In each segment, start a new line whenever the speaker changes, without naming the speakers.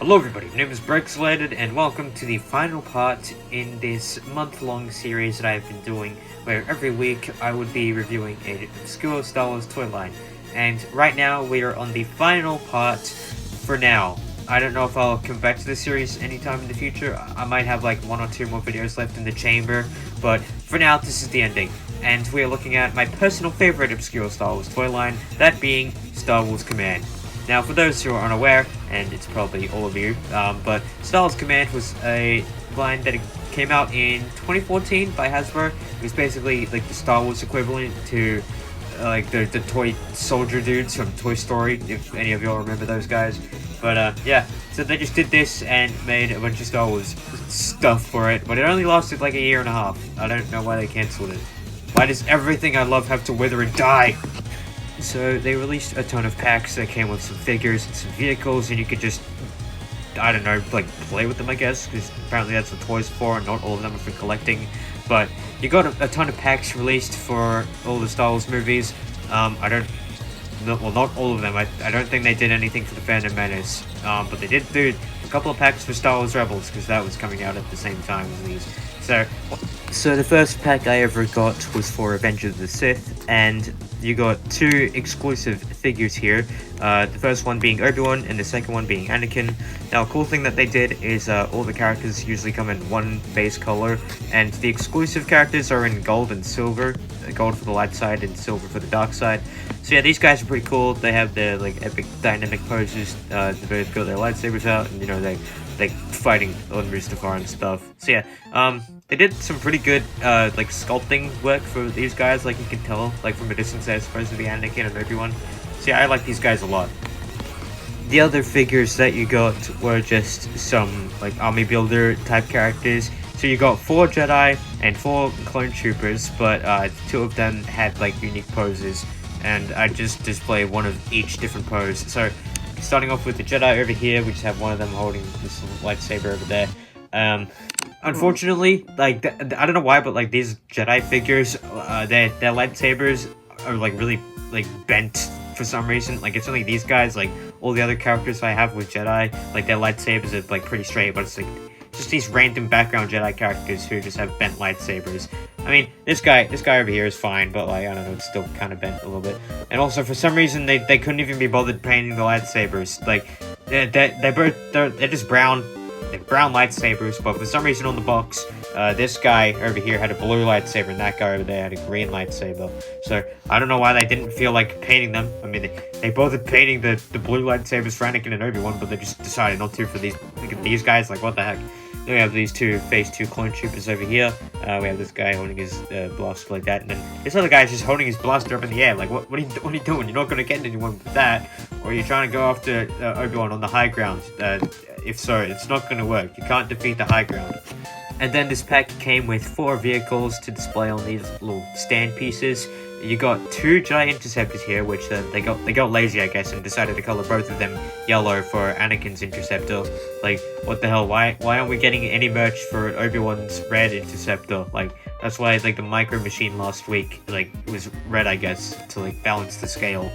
Hello everybody, my name is Brexlated and welcome to the final part in this month-long series that I've been doing, where every week I would be reviewing an obscure Star Wars toy line. And right now we are on the final part for now. I don't know if I'll come back to this series anytime in the future. I might have like one or two more videos left in the chamber, but for now this is the ending. And we are looking at my personal favorite obscure Star Wars toy line, that being Star Wars Command. Now, for those who are unaware, and it's probably all of you, but Star Wars Command was a line that came out in 2014 by Hasbro. It was basically like the Star Wars equivalent to like the toy soldier dudes from Toy Story, if any of y'all remember those guys. But yeah, so they just did this and made a bunch of Star Wars stuff for it, but it only lasted like a year and a half. I don't know why they cancelled it. Why does everything I love have to wither and die? So they released a ton of packs that came with some figures and some vehicles, and you could just, I don't know, like play with them, I guess, because apparently that's what toys are for, and not all of them are for collecting. But you got a ton of packs released for all the Star Wars movies. Not all of them. I don't think they did anything for the Phantom Menace, but they did do a couple of packs for Star Wars Rebels, because that was coming out at the same time as these. So the first pack I ever got was for Revenge of the Sith, and you got two exclusive figures here. The first one being Obi-Wan, and the second one being Anakin. Now, a cool thing that they did is all the characters usually come in one base color, and the exclusive characters are in gold and silver. Gold for the light side and silver for the dark side. So yeah, these guys are pretty cool. They have their like epic dynamic poses. They both got their lightsabers out, and you know they fighting on Mustafar and stuff. So yeah, they did some pretty good like sculpting work for these guys. Like you can tell, like from a distance, they're supposed to be Anakin and Obi-Wan. So yeah, I like these guys a lot. The other figures that you got were just some like army builder type characters. So you got 4 Jedi and 4 clone troopers, but 2 of them had like unique poses, and I just display one of each different pose. So starting off with the Jedi over here, we just have one of them holding this little lightsaber over there. Unfortunately, like I don't know why, but like these Jedi figures, their lightsabers are like really like bent for some reason. Like it's only these guys. Like all the other characters I have with Jedi, like their lightsabers are like pretty straight, but it's like just these random background Jedi characters who just have bent lightsabers. I mean, this guy over here is fine, but like I don't know, it's still kind of bent a little bit. And also, for some reason, they couldn't even be bothered painting the lightsabers. Like they're just brown. They're brown lightsabers, but for some reason on the box, this guy over here had a blue lightsaber, and that guy over there had a green lightsaber. So I don't know why they didn't feel like painting them. I mean, they bothered painting the blue lightsabers for Anakin and Obi-Wan, but they just decided not to for these. Look at these guys, like what the heck. Then we have these two phase 2 clone troopers over here. We have this guy holding his blaster like that, and then this other guy is just holding his blaster up in the air. Like, what are you doing? You're not going to get anyone with that. Or are you trying to go after Obi-Wan on the high ground? If so, it's not going to work. You can't defeat the high ground. And then this pack came with 4 vehicles to display on these little stand pieces. You got 2 Jedi Interceptors here, which they got lazy, I guess, and decided to color both of them yellow for Anakin's Interceptor. Like, what the hell? Why aren't we getting any merch for Obi-Wan's red Interceptor? Like, that's why like the Micro Machine last week like was red, I guess, to like balance the scale.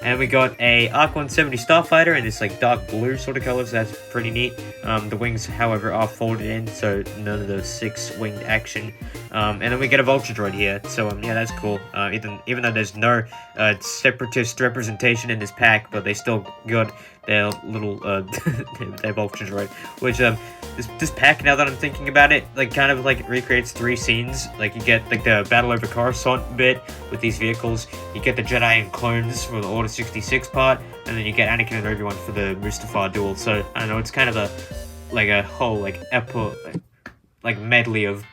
And we got a ARC 170 Starfighter in this like dark blue sort of color, so that's pretty neat. The wings, however, are folded in, so none of the 6-winged action. And then we get a Vulture Droid here, so yeah, that's cool. Even though there's no separatist representation in this pack, but they still got their little their Vulture Droid, which this pack, now that I'm thinking about it, like kind of like recreates 3 scenes. Like you get like the Battle over Coruscant bit with these vehicles, you get the Jedi and clones for the Order 66 part, and then you get Anakin and Obi-Wan for the Mustafar duel. So I don't know, it's kind of a whole like like medley of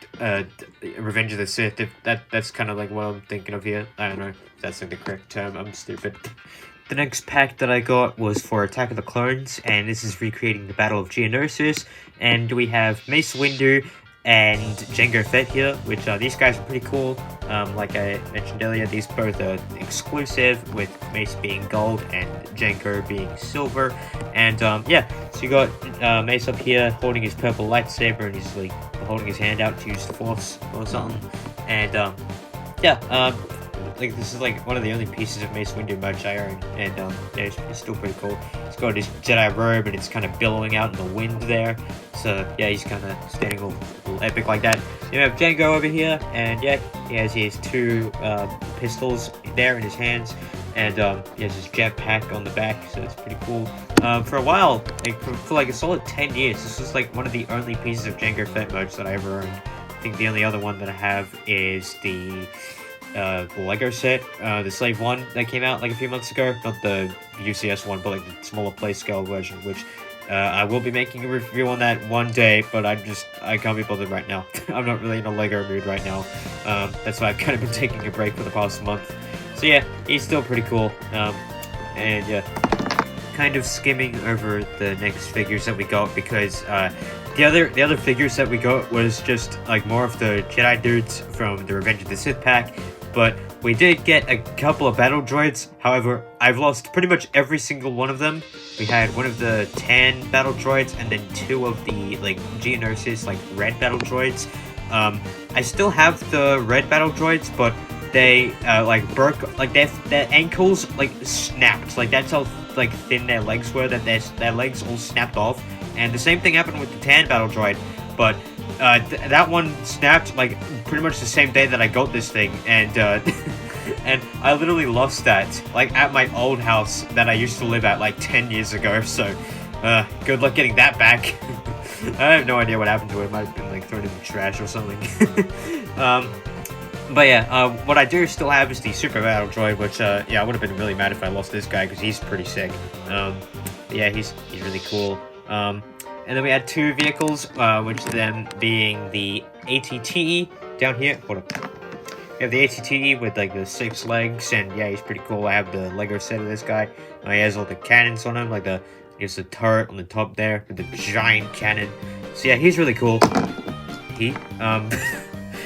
Revenge of the Sith. If that's kind of like what I'm thinking of here. I don't know if that's like the correct term. I'm stupid. The next pack that I got was for Attack of the Clones, and this is recreating the Battle of Geonosis. And we have Mace Windu and Jango Fett here, which these guys are pretty cool. Like I mentioned earlier, these both are exclusive, with Mace being gold and Jango being silver. And yeah, so you got Mace up here holding his purple lightsaber, and he's like holding his hand out to use the Force or something. And yeah, like this is like one of the only pieces of Mace Windu merch I own, and yeah, it's still pretty cool. He's got his Jedi robe, and it's kind of billowing out in the wind there. So yeah, he's kind of standing all epic like that. You have Jango over here, and yeah, he has his two pistols there in his hands, and he has his jetpack on the back, so it's pretty cool. For a while, like for like a solid 10 years, this was like one of the only pieces of Jango Fett merch that I ever owned. I think the only other one that I have is the Lego set, the Slave 1 that came out like a few months ago. Not the UCS one, but like the smaller play scale version, which I will be making a review on that one day, but I can't be bothered right now. I'm not really in a Lego mood right now. That's why I've kind of been taking a break for the past month. So yeah, he's still pretty cool. And yeah, kind of skimming over the next figures that we got, because the other figures that we got was just like more of the Jedi dudes from the Revenge of the Sith pack, but we did get a couple of battle droids. However, I've lost pretty much every single one of them. We had one of the tan battle droids, and then two of the like Geonosis like red battle droids. I still have the red battle droids, but they like broke, like their ankles like snapped. Like that's how like thin their legs were, that their legs all snapped off. And the same thing happened with the tan battle droid, but that one snapped like pretty much the same day that I got this thing, and and I literally lost that like at my old house that I used to live at like 10 years ago. So good luck getting that back. I have no idea what happened to it. It might have been like thrown in the trash or something. But yeah, what I do still have is the Super Battle Droid, which yeah, I would have been really mad if I lost this guy because he's pretty sick. Yeah, he's really cool. And then we had two vehicles, which them being the ATTE down here. Hold up. We have the ATTE with like the 6 legs, and yeah, he's pretty cool. I have the Lego set of this guy. He has all the cannons on him, like the turret on the top there with the giant cannon. So yeah, he's really cool.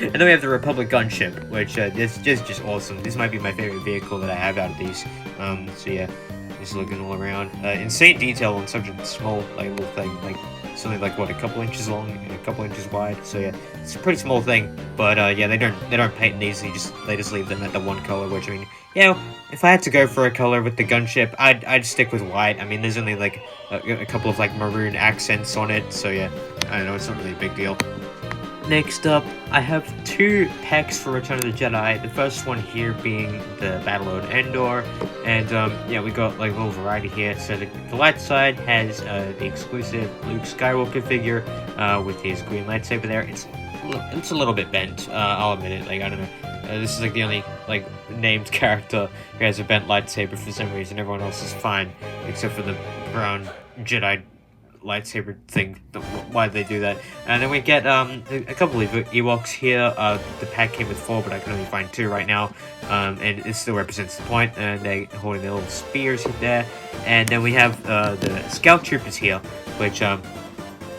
And then we have the Republic gunship, which is just awesome. This might be my favorite vehicle that I have out of these. So yeah, just looking all around. Insane detail on such a small like little thing. Like it's only like what, a couple inches long and a couple inches wide. So yeah, it's a pretty small thing. But yeah, they don't paint these. They just leave them at the one color. Which I mean, you know, if I had to go for a color with the gunship, I'd stick with white. I mean, there's only like a couple of like maroon accents on it. So yeah, I don't know. It's not really a big deal. Next up, I have two packs for Return of the Jedi. The first one here being the Battle of Endor, and yeah, we got like a little variety here. So the light side has the exclusive Luke Skywalker figure with his green lightsaber there. It's a little bit bent. I'll admit it. Like I don't know. This is like the only like named character who has a bent lightsaber for some reason. Everyone else is fine except for the brown Jedi lightsaber thing. Why did they do that? And then we get a couple of Ewoks here. The pack came with 4, but I can only find 2 right now, and it still represents the point, and they holding their little spears there. And then we have the Scout Troopers here, which for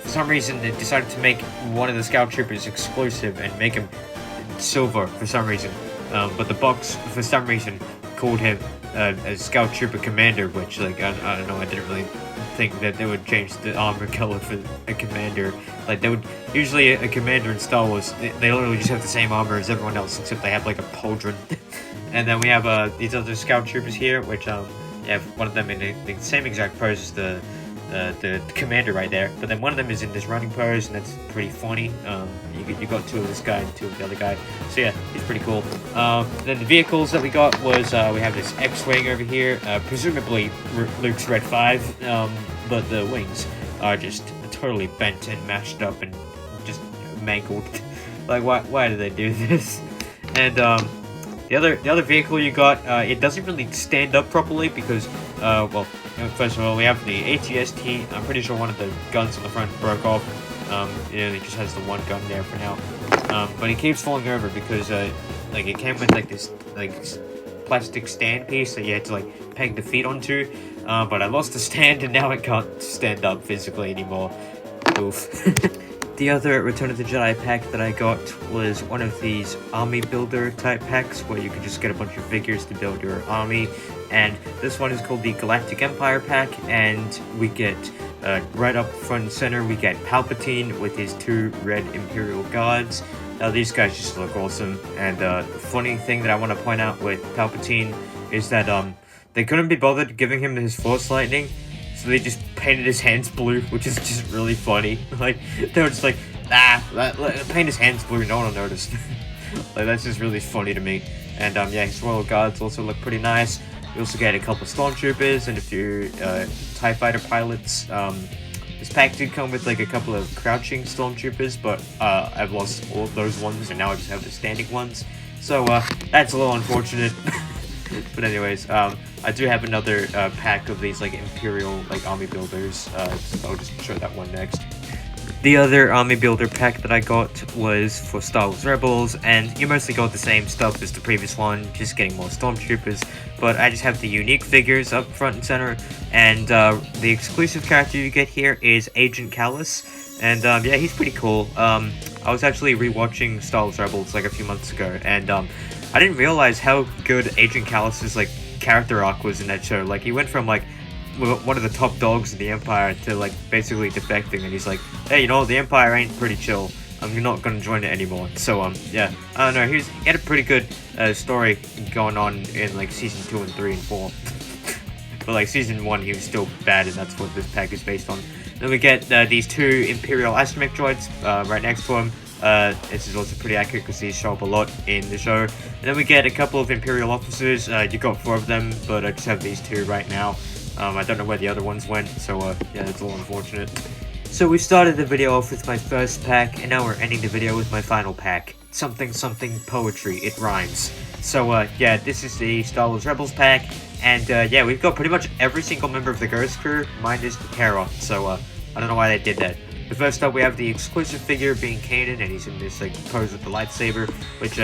some reason they decided to make one of the Scout Troopers exclusive and make him silver for some reason, but the box for some reason called him a Scout Trooper Commander, which like I don't know, I didn't really think that they would change the armor color for a commander. Like they would usually, a commander in Star Wars, they literally just have the same armor as everyone else except they have like a pauldron. And then we have these other Scout Troopers here, which you have one of them in the same exact pose as the commander right there, but then one of them is in this running pose, and that's pretty funny. You got 2 of this guy and 2 of the other guy, so yeah, he's pretty cool. Then the vehicles that we got was we have this X-wing over here, presumably Luke's Red 5, but the wings are just totally bent and mashed up and just mangled. Like why did they do this? And the other vehicle you got, it doesn't really stand up properly because well, first of all, we have the AT-ST. I'm pretty sure one of the guns on the front broke off. It just has the one gun there for now. But it keeps falling over because like it came with like this like plastic stand piece that you had to like peg the feet onto. But I lost the stand and now it can't stand up physically anymore. Oof. The other Return of the Jedi pack that I got was one of these army builder type packs where you can just get a bunch of figures to build your army. And this one is called the Galactic Empire pack, and we get right up front and center, we get Palpatine with his 2 red Imperial Guards. These guys just look awesome. And the funny thing that I want to point out with Palpatine is that they couldn't be bothered giving him his Force Lightning, so they just painted his hands blue, which is just really funny. Like, they were just like, paint his hands blue, no one will notice. Like, that's just really funny to me. And yeah, his Royal Guards also look pretty nice. We also get a couple of Stormtroopers and a few TIE Fighter pilots. This pack did come with like a couple of crouching Stormtroopers, but I've lost all of those ones, and now I just have the standing ones. So that's a little unfortunate. But anyways, I do have another pack of these like Imperial like army builders. So I'll just show that one next. The other army builder pack that I got was for Star Wars Rebels, and you mostly got the same stuff as the previous one, just getting more Stormtroopers, but I just have the unique figures up front and center, and the exclusive character you get here is Agent Kallus, and yeah, he's pretty cool. I was actually rewatching Star Wars Rebels like a few months ago, and I didn't realize how good Agent Kallus's like character arc was in that show. Like, he went from like one of the top dogs in the Empire to like basically defecting, and he's like, hey, you know, the Empire ain't pretty chill, I'm not gonna join it anymore. So yeah, I don't know, he had a pretty good story going on in like season 2 and 3 and 4. But like season 1 he was still bad, and that's what this pack is based on. Then we get these 2 Imperial astromech droids right next to him. This is also pretty accurate because these show up a lot in the show. And then we get a couple of Imperial officers. You got 4 of them, but I just have these 2 right now. I don't know where the other ones went, so yeah, that's a little unfortunate. So we started the video off with my first pack, and now we're ending the video with my final pack. Something something poetry, it rhymes. So yeah, this is the Star Wars Rebels pack, and yeah, we've got pretty much every single member of the Ghost crew, minus Hera, so I don't know why they did that. But first up, we have the exclusive figure being Kanan, and he's in this like pose with the lightsaber, which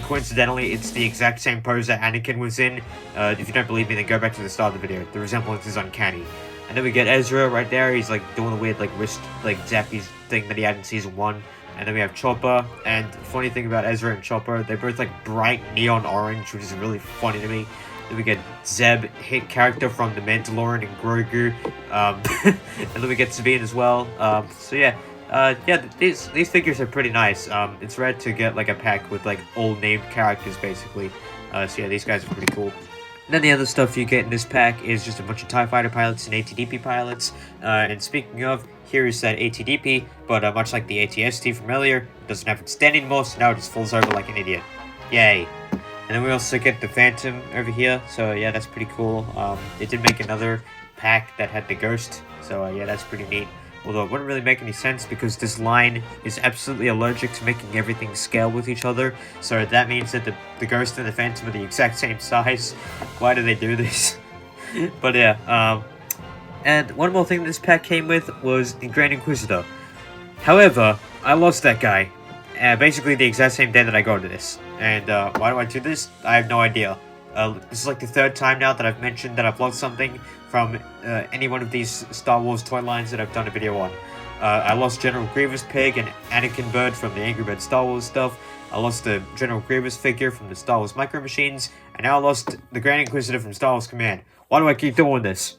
coincidentally, it's the exact same pose that Anakin was in. If you don't believe me, then go back to the start of the video. The resemblance is uncanny. And then we get Ezra right there. He's like doing a weird like wrist like zappy thing that he had in season 1. And then we have Chopper. And the funny thing about Ezra and Chopper, they're both like bright neon orange, which is really funny to me. Then we get Zeb, hit character from The Mandalorian and Grogu. And then we get Sabine as well. So yeah, yeah, these figures are pretty nice. It's rare to get like a pack with like all named characters basically. So yeah, these guys are pretty cool. And then the other stuff you get in this pack is just a bunch of TIE Fighter pilots and ATDP pilots. And speaking of, here is that ATDP, but much like the ATST from earlier, it doesn't have its stand anymore, so now it just falls over like an idiot. Yay. And then we also get the Phantom over here, so yeah, that's pretty cool. They did make another pack that had the Ghost, so yeah, that's pretty neat. Although it wouldn't really make any sense because this line is absolutely allergic to making everything scale with each other. So that means that the Ghost and the Phantom are the exact same size. Why do they do this? But yeah, and one more thing this pack came with was the Grand Inquisitor. However, I lost that guy. Basically the exact same day that I got this. And why do I do this? I have no idea. This is like the 3rd time now that I've mentioned that I've lost something from any one of these Star Wars toy lines that I've done a video on. I lost General Grievous Pig and Anakin Bird from the Angry Birds Star Wars stuff. I lost the General Grievous figure from the Star Wars Micro Machines. And now I lost the Grand Inquisitor from Star Wars Command. Why do I keep doing this?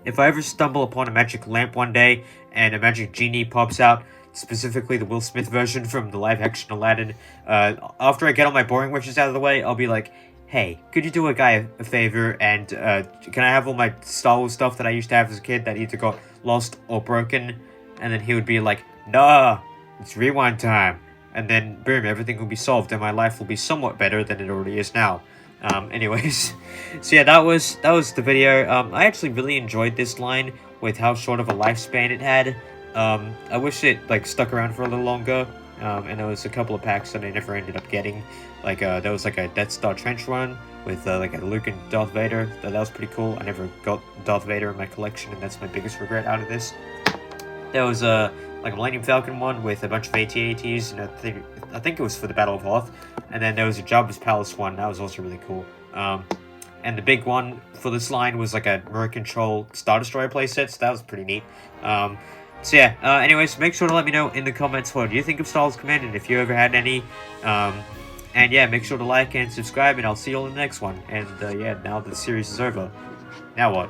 If I ever stumble upon a magic lamp one day and a magic genie pops out, specifically the Will Smith version from the live-action Aladdin, after I get all my boring wishes out of the way, I'll be like, hey, could you do a guy a favor and can I have all my Star Wars stuff that I used to have as a kid that either got lost or broken? And then he would be like, nah, it's rewind time. And then boom, everything will be solved and my life will be somewhat better than it already is now. Anyways, so yeah, that was the video. I actually really enjoyed this line with how short of a lifespan it had. I wish it like stuck around for a little longer. And there was a couple of packs that I never ended up getting. Like there was like a Death Star trench run with like a Luke and Darth Vader. That was pretty cool. I never got Darth Vader in my collection, and that's my biggest regret out of this. There was like a Millennium Falcon one with a bunch of AT-ATs, and I think it was for the Battle of Hoth. And then there was a Jabba's Palace one. That was also really cool. And the big one for this line was like a Remote Control Star Destroyer playset, so that was pretty neat. So yeah, anyways, make sure to let me know in the comments what you think of Star Wars Command, and if you ever had any. And yeah, make sure to like and subscribe, and I'll see you all in the next one. And yeah, now the series is over. Now what?